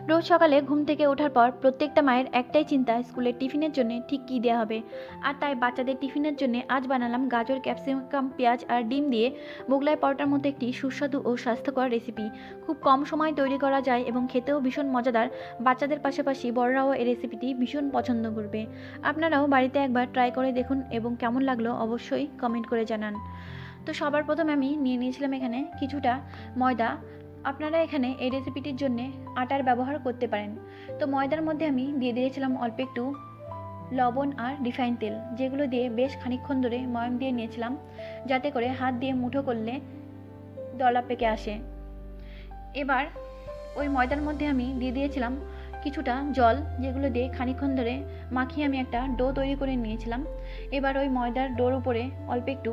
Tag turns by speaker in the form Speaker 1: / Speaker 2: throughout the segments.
Speaker 1: রোজ সকালে ঘুম থেকে ওঠার পর প্রত্যেকটা মায়ের একটাই চিন্তা স্কুলের টিফিনের জন্য ঠিক কী দেওয়া হবে। আর তাই বাচ্চাদের টিফিনের জন্য আজ বানালাম গাজর, ক্যাপসিকাম, পেঁয়াজ আর ডিম দিয়ে মোগলাই পরোটার মতো একটি সুস্বাদু ও স্বাস্থ্যকর রেসিপি। খুব কম সময় তৈরি করা যায় এবং খেতেও ভীষণ মজাদার। বাচ্চাদের পাশাপাশি বড়রাও এই রেসিপিটি ভীষণ পছন্দ করবে। আপনারাও বাড়িতে একবার ট্রাই করে দেখুন এবং কেমন লাগলো অবশ্যই কমেন্ট করে জানান। তো সবার প্রথমে আমি নিয়ে নিয়েছিলাম এখানে কিছুটা ময়দা। আপনারা এখানে এই রেসিপিটির জন্য আটার ব্যবহার করতে পারেন। তো ময়দার মধ্যে আমি দিয়ে দিয়েছিলাম অল্প একটু লবণ আর রিফাইন তেল, যেগুলো দিয়ে বেশ খানিকক্ষণ ধরে ময়াম দিয়ে নিয়েছিলাম, যাতে করে হাত দিয়ে মুঠো করলে দলা পেকে আসে। এবার ওই ময়দার মধ্যে আমি দিয়ে দিয়েছিলাম কিছুটা জল, যেগুলো দিয়ে খানিকক্ষণ ধরে মাখিয়ে আমি একটা ডো তৈরি করে নিয়েছিলাম। এবার ওই ময়দার ডোর উপরে অল্প একটু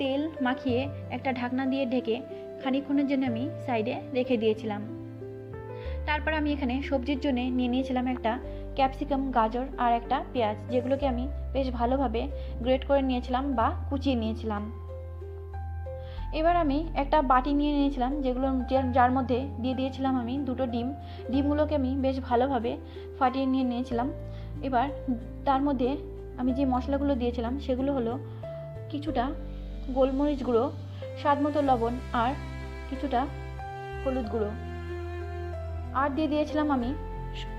Speaker 1: তেল মাখিয়ে একটা ঢাকনা দিয়ে ঢেকে খানিকক্ষণের জন্য আমি সাইডে রেখে দিয়েছিলাম। তারপর আমি এখানে সবজির জন্য নিয়ে নিয়েছিলাম একটা ক্যাপসিকাম, গাজর আর একটা পেঁয়াজ, যেগুলোকে আমি বেশ ভালোভাবে গ্রেট করে নিয়েছিলাম বা কুচিয়ে নিয়েছিলাম। এবার আমি একটা বাটি নিয়ে নিয়েছিলাম, যেগুলো যার মধ্যে দিয়ে দিয়েছিলাম আমি দুটো ডিম। ডিমগুলোকে আমি বেশ ভালোভাবে ফাটিয়ে নিয়ে নিয়েছিলাম। এবার তার মধ্যে আমি যে মশলাগুলো দিয়েছিলাম সেগুলো হলো কিছুটা গোলমরিচ গুঁড়ো, স্বাদ মতো লবণ আর কিছুটা হলুদ গুঁড়ো। আর দিয়ে দিয়েছিলাম আমি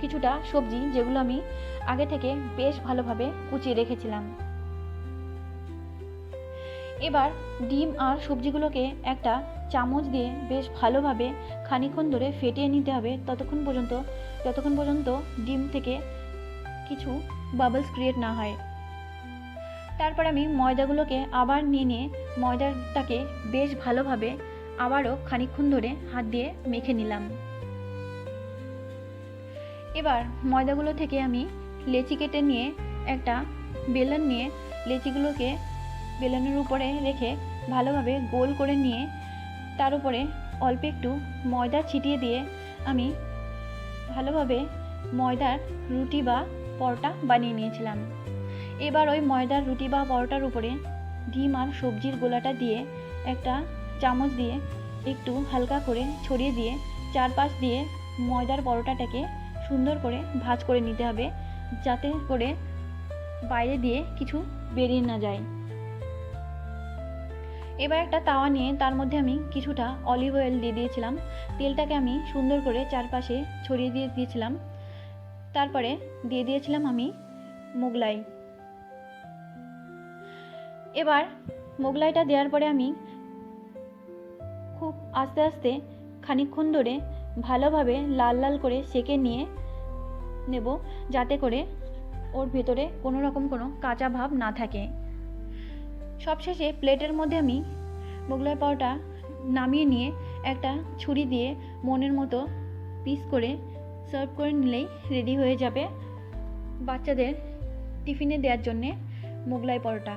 Speaker 1: কিছুটা সবজি, যেগুলো আমি আগে থেকে বেশ ভালোভাবে কুচিয়ে রেখেছিলাম। এবার ডিম আর সবজিগুলোকে একটা চামচ দিয়ে বেশ ভালোভাবে খানিকক্ষণ ধরে ফেটিয়ে নিতে হবে, যতক্ষণ পর্যন্ত ডিম থেকে কিছু বাবলস ক্রিয়েট না হয়। তারপর আমি ময়দাগুলোকে আবার নিয়ে ময়দাটাকে বেশ ভালোভাবে আবারও খানিকক্ষণ ধরে হাত দিয়ে মেখে নিলাম। এবার ময়দাগুলো থেকে আমি লেচি কেটে নিয়ে একটা বেলন নিয়ে লেচিগুলোকে বেলনের উপরে রেখে ভালোভাবে গোল করে নিয়ে তার উপরে অল্প একটু ময়দা ছিটিয়ে দিয়ে আমি ভালোভাবে ময়দার রুটি বা পরোটা বানিয়ে নিয়েছিলাম। এবার ওই ময়দার রুটি বা পরোটার উপরে ডিম আর সবজির গোলাটা দিয়ে একটা চামচ দিয়ে একটু হালকা করে ছড়িয়ে দিয়ে চারপাশ দিয়ে ময়দার পরোটাটাকে সুন্দর করে ভাঁজ করে নিতে হবে, যাতে করে বাইরে দিয়ে কিছু বেরিয়ে না যায়। এবার একটা তাওয়া নিয়ে তার মধ্যে আমি কিছুটা অলিভ অয়েল দিয়ে দিয়েছিলাম। তেলটাকে আমি সুন্দর করে চারপাশে ছড়িয়ে দিয়েছিলাম। তারপরে দিয়ে দিয়েছিলাম আমি মোগলাই। এবার মোগলাইটা দেওয়ার পরে আমি খুব আস্তে আস্তে খানিকক্ষণ ধরে ভালোভাবে লাল লাল করে সেঁকে নিয়ে নেব, যাতে করে ওর ভেতরে কোনো রকম কোনো কাঁচা ভাব না থাকে। সবশেষে প্লেটের মধ্যে আমি মোগলাই পরোটা নামিয়ে নিয়ে একটা ছুরি দিয়ে মনের মতো পিস করে সার্ভ করে নিলেই রেডি হয়ে যাবে বাচ্চাদের টিফিনে দেওয়ার জন্যে মোগলাই পরোটা।